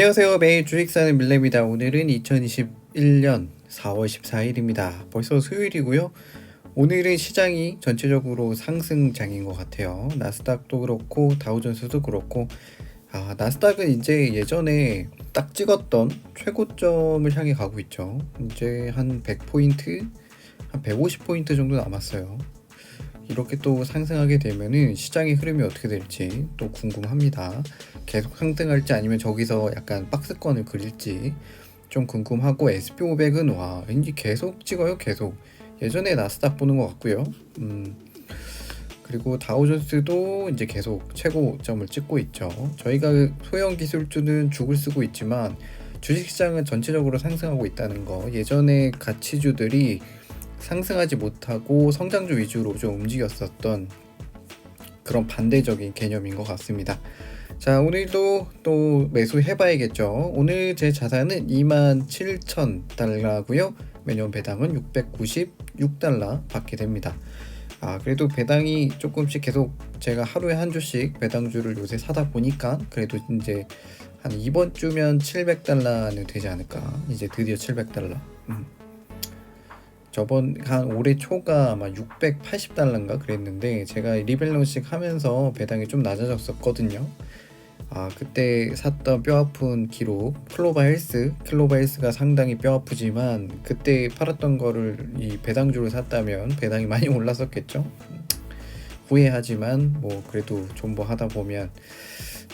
안녕하세요. 매일 주식 사는 밀레입니다. 오늘은 2021년 4월 14일입니다. 벌써 수요일이고요. 오늘은 시장이 전체적으로 상승장인 것 같아요. 나스닥도 그렇고 다우존스도 그렇고 나스닥은 이제 예전에 딱 찍었던 최고점을 향해 가고 있죠. 이제 한 100포인트, 한 150포인트 정도 남았어요. 이렇게 또 상승하게 되면은 시장의 흐름이 어떻게 될지 또 궁금합니다. 계속 상승할지 아니면 저기서 약간 박스권을 그릴지 좀 궁금하고, SP500은 와 왠지 계속 찍어요. 계속 예전에 나스닥 보는 것 같고요. 그리고 다우존스도 이제 계속 최고점을 찍고 있죠. 저희가 소형 기술주는 죽을 쓰고 있지만 주식시장은 전체적으로 상승하고 있다는 거, 예전에 가치주들이 상승하지 못하고 성장주 위주로 좀 움직였었던 그런 반대적인 개념인 것 같습니다. 자, 오늘도 또 매수해봐야겠죠. 오늘 제 자산은 27,000달러고요. 매년 배당은 696달러 받게 됩니다. 그래도 배당이 조금씩 계속, 제가 하루에 한 주씩 배당주를 요새 사다 보니까 그래도 이제 한 이번 주면 700달러는 되지 않을까. 이제 드디어 700달러. 저번 한 올해 초가 아마 680달러인가 그랬는데, 제가 리밸런싱 하면서 배당이 좀 낮아졌었거든요. 그때 샀던 뼈아픈 기록 클로바헬스가 상당히 뼈아프지만, 그때 팔았던 거를 이 배당주를 샀다면 배당이 많이 올랐었겠죠. 후회하지만 뭐 그래도 존버하다 보면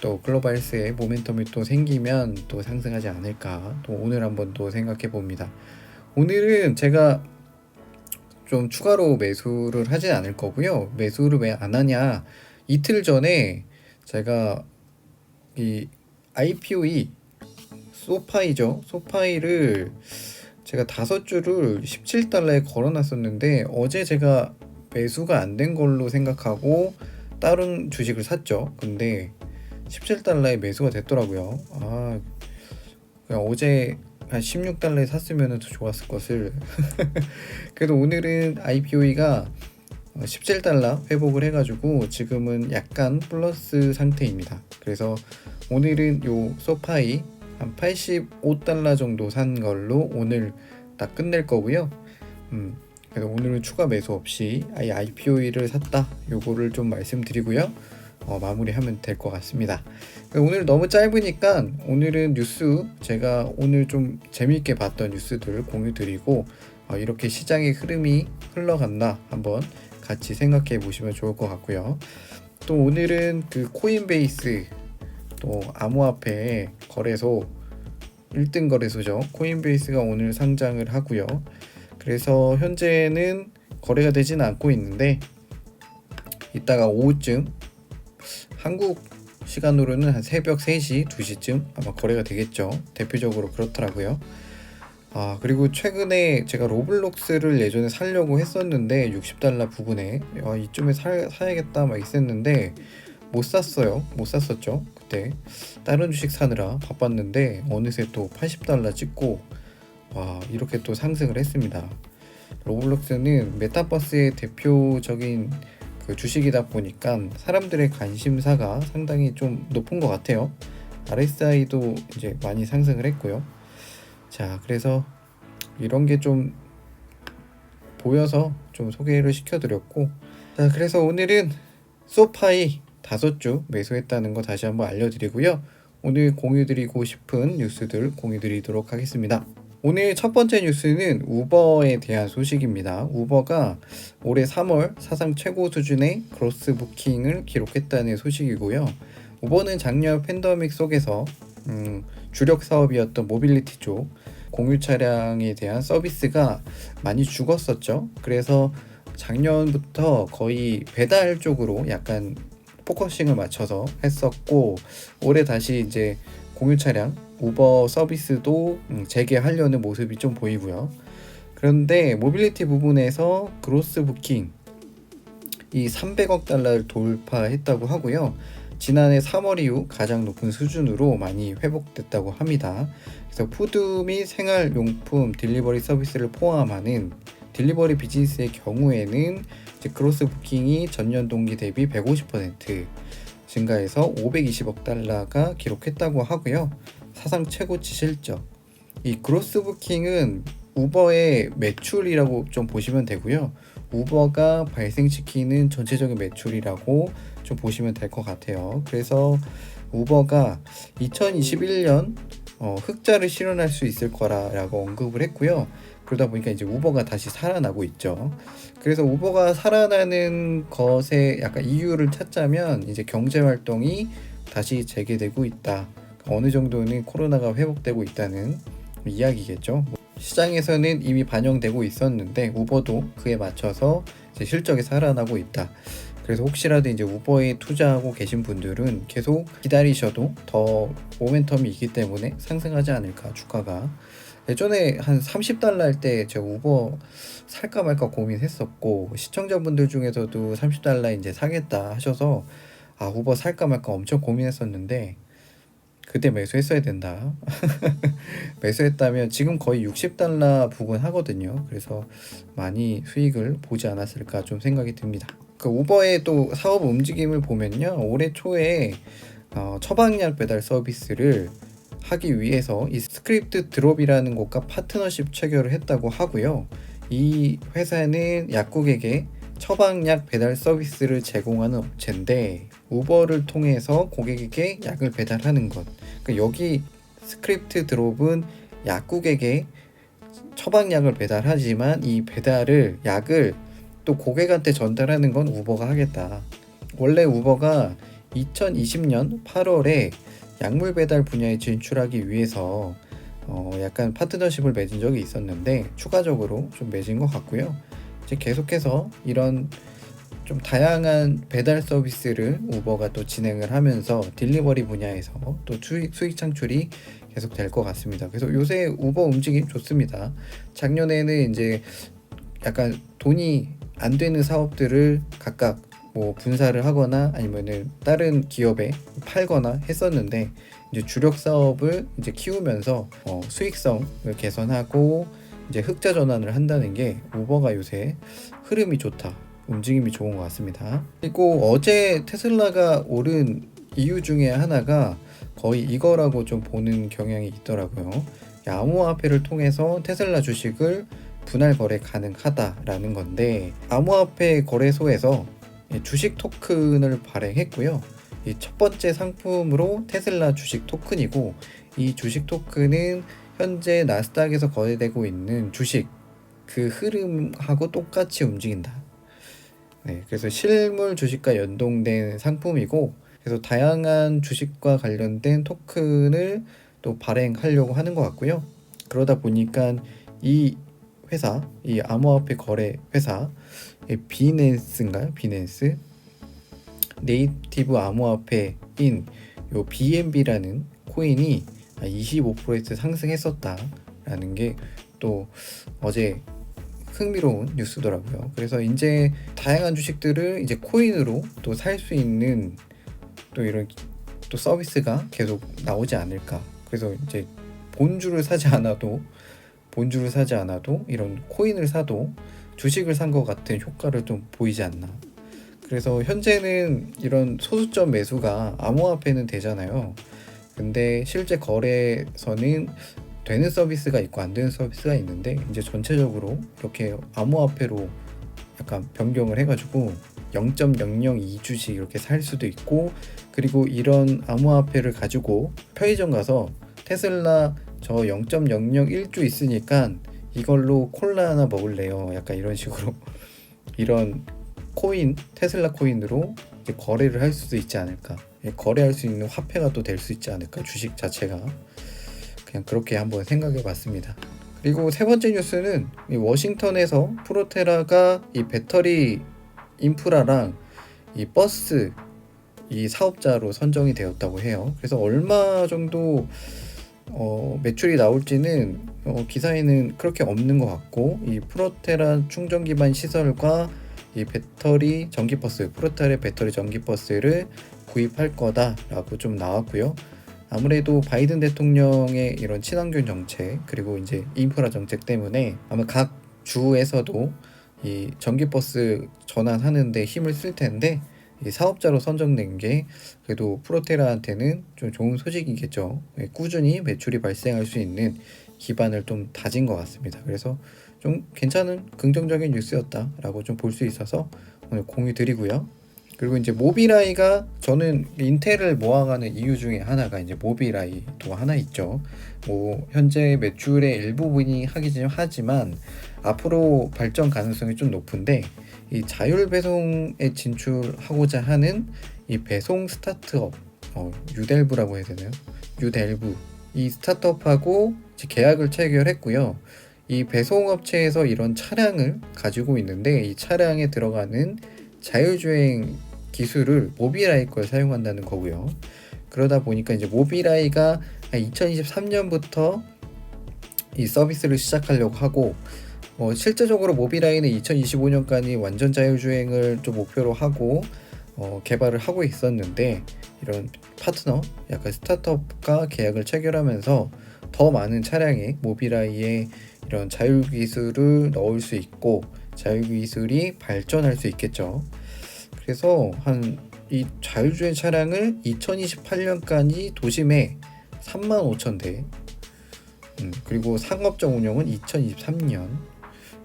또 클로바헬스의 모멘텀이 또 생기면 또 상승하지 않을까, 또 오늘 한번 또 생각해 봅니다. 오늘은 제가 좀 추가로 매수를 하진 않을 거고요. 매수를 왜 안 하냐, 이틀 전에 제가 이 IPOE 소파이를 제가 5주를 17달러에 걸어놨었는데, 어제 제가 매수가 안 된 걸로 생각하고 다른 주식을 샀죠. 근데 17달러에 매수가 됐더라고요. 그냥 어제 한 16달러에 샀으면 더 좋았을 것을. 그래도 오늘은 IPOE가 17달러 회복을 해가지고 지금은 약간 플러스 상태입니다. 그래서 오늘은 요 소파이 한 85달러 정도 산 걸로 오늘 딱 끝낼 거고요. 그래서 오늘은 추가 매수 없이 아예 IPOE를 샀다, 요거를 좀 말씀드리고요. 마무리하면 될 것 같습니다. 오늘 너무 짧으니까 오늘은 뉴스, 제가 오늘 좀 재미있게 봤던 뉴스들 공유 드리고, 이렇게 시장의 흐름이 흘러간다 한번 같이 생각해 보시면 좋을 것 같고요. 또 오늘은 그 코인베이스, 또 암호화폐 거래소 1등 거래소죠. 코인베이스가 오늘 상장을 하고요. 그래서 현재는 거래가 되지는 않고 있는데, 이따가 오후쯤 한국 시간으로는 한 새벽 3시, 2시쯤 아마 거래가 되겠죠. 대표적으로 그렇더라고요. 그리고 최근에 제가 로블록스를 예전에 사려고 했었는데 60달러 부근에 이쯤에 사야겠다 막 있었는데 못 샀었죠. 그때 다른 주식 사느라 바빴는데 어느새 또 80달러 찍고 이렇게 또 상승을 했습니다. 로블록스는 메타버스의 대표적인 그 주식이다 보니까 사람들의 관심사가 상당히 좀 높은 것 같아요. RSI도 이제 많이 상승을 했고요. 자, 그래서 이런 게 좀 보여서 좀 소개를 시켜드렸고, 자, 그래서 오늘은 소파이 5주 매수했다는 거 다시 한번 알려드리고요. 오늘 공유드리고 싶은 뉴스들 공유드리도록 하겠습니다. 오늘 첫 번째 뉴스는 우버에 대한 소식입니다. 우버가 올해 3월 사상 최고 수준의 그로스 부킹을 기록했다는 소식이고요. 우버는 작년 팬데믹 속에서 주력 사업이었던 모빌리티 쪽 공유 차량에 대한 서비스가 많이 죽었었죠. 그래서 작년부터 거의 배달 쪽으로 약간 포커싱을 맞춰서 했었고, 올해 다시 이제 공유 차량 우버 서비스도 재개하려는 모습이 좀 보이고요. 그런데 모빌리티 부분에서 그로스 부킹 이 300억 달러를 돌파했다고 하고요. 지난해 3월 이후 가장 높은 수준으로 많이 회복됐다고 합니다. 그래서 푸드 및 생활용품 딜리버리 서비스를 포함하는 딜리버리 비즈니스의 경우에는 이제 그로스 부킹이 전년 동기 대비 150% 증가해서 520억 달러가 기록했다고 하고요. 사상 최고치 실적. 이 그로스 부킹은 우버의 매출이라고 좀 보시면 되고요. 우버가 발생시키는 전체적인 매출이라고 좀 보시면 될 것 같아요. 그래서 우버가 2021년 흑자를 실현할 수 있을 거라고 언급을 했고요. 그러다 보니까 이제 우버가 다시 살아나고 있죠. 그래서 우버가 살아나는 것에 약간 이유를 찾자면 이제 경제 활동이 다시 재개되고 있다. 어느 정도는 코로나가 회복되고 있다는 이야기겠죠. 시장에서는 이미 반영되고 있었는데 우버도 그에 맞춰서 이제 실적이 살아나고 있다. 그래서 혹시라도 이제 우버에 투자하고 계신 분들은 계속 기다리셔도 더 모멘텀이 있기 때문에 상승하지 않을까, 주가가. 예전에 한 30달러 할 때 제가 우버 살까 말까 고민했었고, 시청자분들 중에서도 30달러 이제 사겠다 하셔서 우버 살까 말까 엄청 고민했었는데 그때 매수했어야 된다. 매수했다면 지금 거의 60달러 부근 하거든요. 그래서 많이 수익을 보지 않았을까 좀 생각이 듭니다. 그 우버의 또 사업 움직임을 보면요, 올해 초에 처방약 배달 서비스를 하기 위해서 이 스크립트 드롭이라는 곳과 파트너십 체결을 했다고 하고요. 이 회사는 약국에게 처방약 배달 서비스를 제공하는 업체인데 우버를 통해서 고객에게 약을 배달하는 것. 그러니까 여기 스크립트 드롭은 약국에게 처방약을 배달하지만 이 배달을 약을 또 고객한테 전달하는 건 우버가 하겠다. 원래 우버가 2020년 8월에 약물 배달 분야에 진출하기 위해서 약간 파트너십을 맺은 적이 있었는데 추가적으로 좀 맺은 것 같고요. 이제 계속해서 이런 좀 다양한 배달 서비스를 우버가 또 진행을 하면서 딜리버리 분야에서 또 수익 창출이 계속 될 것 같습니다. 그래서 요새 우버 움직임 좋습니다. 작년에는 이제 약간 돈이 안 되는 사업들을 각각 뭐 분사를 하거나 아니면은 다른 기업에 팔거나 했었는데 이제 주력 사업을 이제 키우면서 수익성을 개선하고 이제 흑자 전환을 한다는 게 우버가 요새 흐름이 좋다, 움직임이 좋은 것 같습니다. 그리고 어제 테슬라가 오른 이유 중에 하나가 거의 이거라고 좀 보는 경향이 있더라고요. 암호화폐를 통해서 테슬라 주식을 분할 거래 가능하다라는 건데, 암호화폐 거래소에서 주식 토큰을 발행했고요. 이 첫 번째 상품으로 테슬라 주식 토큰이고, 이 주식 토큰은 현재 나스닥에서 거래되고 있는 주식 그 흐름하고 똑같이 움직인다. 네, 그래서 실물 주식과 연동된 상품이고, 그래서 다양한 주식과 관련된 토큰을 또 발행하려고 하는 것 같고요. 그러다 보니까 이 회사, 이 암호화폐 거래 회사, 비낸스인가요? 비낸스 네이티브 암호화폐인 요 BNB라는 코인이 25% 상승했었다라는 게 또 어제 흥미로운 뉴스더라고요. 그래서 이제 다양한 주식들을 이제 코인으로 또 살 수 있는 또 이런 또 서비스가 계속 나오지 않을까. 그래서 이제 본주를 사지 않아도 이런 코인을 사도 주식을 산 것 같은 효과를 좀 보이지 않나. 그래서 현재는 이런 소수점 매수가 암호화폐는 되잖아요. 근데 실제 거래에서는 되는 서비스가 있고 안 되는 서비스가 있는데, 이제 전체적으로 이렇게 암호화폐로 약간 변경을 해가지고 0.002 주식 이렇게 살 수도 있고, 그리고 이런 암호화폐를 가지고 편의점 가서 테슬라 저 0.001주 있으니까 이걸로 콜라 하나 먹을래요, 약간 이런 식으로 이런 코인, 테슬라 코인으로 이제 거래를 할 수도 있지 않을까. 거래할 수 있는 화폐가 또 될 수 있지 않을까, 주식 자체가. 그냥 그렇게 한번 생각해 봤습니다. 그리고 세 번째 뉴스는 이 워싱턴에서 프로테라가 이 배터리 인프라랑 이 버스 이 사업자로 선정이 되었다고 해요. 그래서 얼마 정도 매출이 나올지는 기사에는 그렇게 없는 것 같고, 이 프로테라 충전 기반 시설과 이 배터리 전기버스, 프로테라의 배터리 전기버스를 구입할 거다라고 좀 나왔고요. 아무래도 바이든 대통령의 이런 친환경 정책, 그리고 이제 인프라 정책 때문에 아마 각 주에서도 이 전기버스 전환하는 데 힘을 쓸 텐데, 이 사업자로 선정된 게 그래도 프로테라한테는 좀 좋은 소식이겠죠. 꾸준히 매출이 발생할 수 있는 기반을 좀 다진 것 같습니다. 그래서 좀 괜찮은 긍정적인 뉴스였다라고 좀 볼 수 있어서 오늘 공유 드리고요. 그리고 이제 모빌아이가 저는 인텔을 모아가는 이유 중에 하나가 이제 모빌아이도 하나 있죠. 뭐 현재 매출의 일부분이 하긴 하지만 앞으로 발전 가능성이 좀 높은데 이 자율 배송에 진출하고자 하는 이 배송 스타트업 유델브라고 해야 되나요? 유델브 이 스타트업하고 이제 계약을 체결했고요. 이 배송업체에서 이런 차량을 가지고 있는데 이 차량에 들어가는 자율주행 기술을 모빌아이 걸 사용한다는 거고요. 그러다 보니까 이제 모빌아이가 2023년부터 이 서비스를 시작하려고 하고 실제적으로 모빌아이는 2025년까지 완전 자율주행을 좀 목표로 하고 개발을 하고 있었는데 이런 파트너 약간 스타트업과 계약을 체결하면서 더 많은 차량에 모빌아이의 이런 자율기술을 넣을 수 있고 자율기술이 발전할 수 있겠죠. 그래서 이 자율주행 차량을 2028년까지 도심에 35,000대 그리고 상업적 운영은 2023년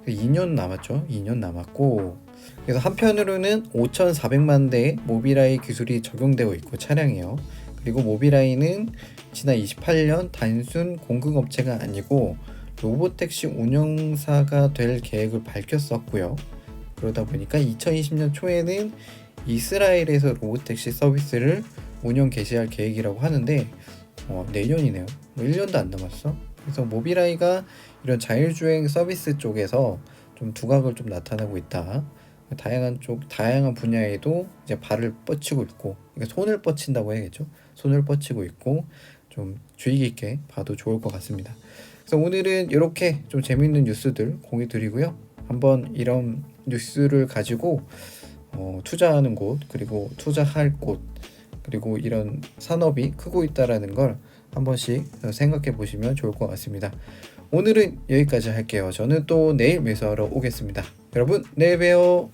2년 남았죠. 2년 남았고 그래서 한편으로는 5,400만 대의 모빌아이 기술이 적용되고 있고 차량이요. 그리고 모빌아이는 지난 28년 단순 공급업체가 아니고 로보택시 운영사가 될 계획을 밝혔었고요. 그러다 보니까 2020년 초에는 이스라엘에서 로보택시 서비스를 운영 개시할 계획이라고 하는데 내년이네요. 1년도 안 남았어. 그래서 모빌아이가 이런 자율주행 서비스 쪽에서 좀 두각을 좀 나타내고 있다. 다양한 분야에도 이제 발을 뻗치고 있고, 그러니까 손을 뻗친다고 해야겠죠. 손을 뻗치고 있고 좀 주의 깊게 봐도 좋을 것 같습니다. 그래서 오늘은 이렇게 좀 재밌는 뉴스들 공유 드리고요. 한번 이런 뉴스를 가지고 투자하는 곳 그리고 투자할 곳 그리고 이런 산업이 크고 있다라는 걸 한 번씩 생각해 보시면 좋을 것 같습니다. 오늘은 여기까지 할게요. 저는 또 내일 매수하러 오겠습니다. 여러분 내일 봬요.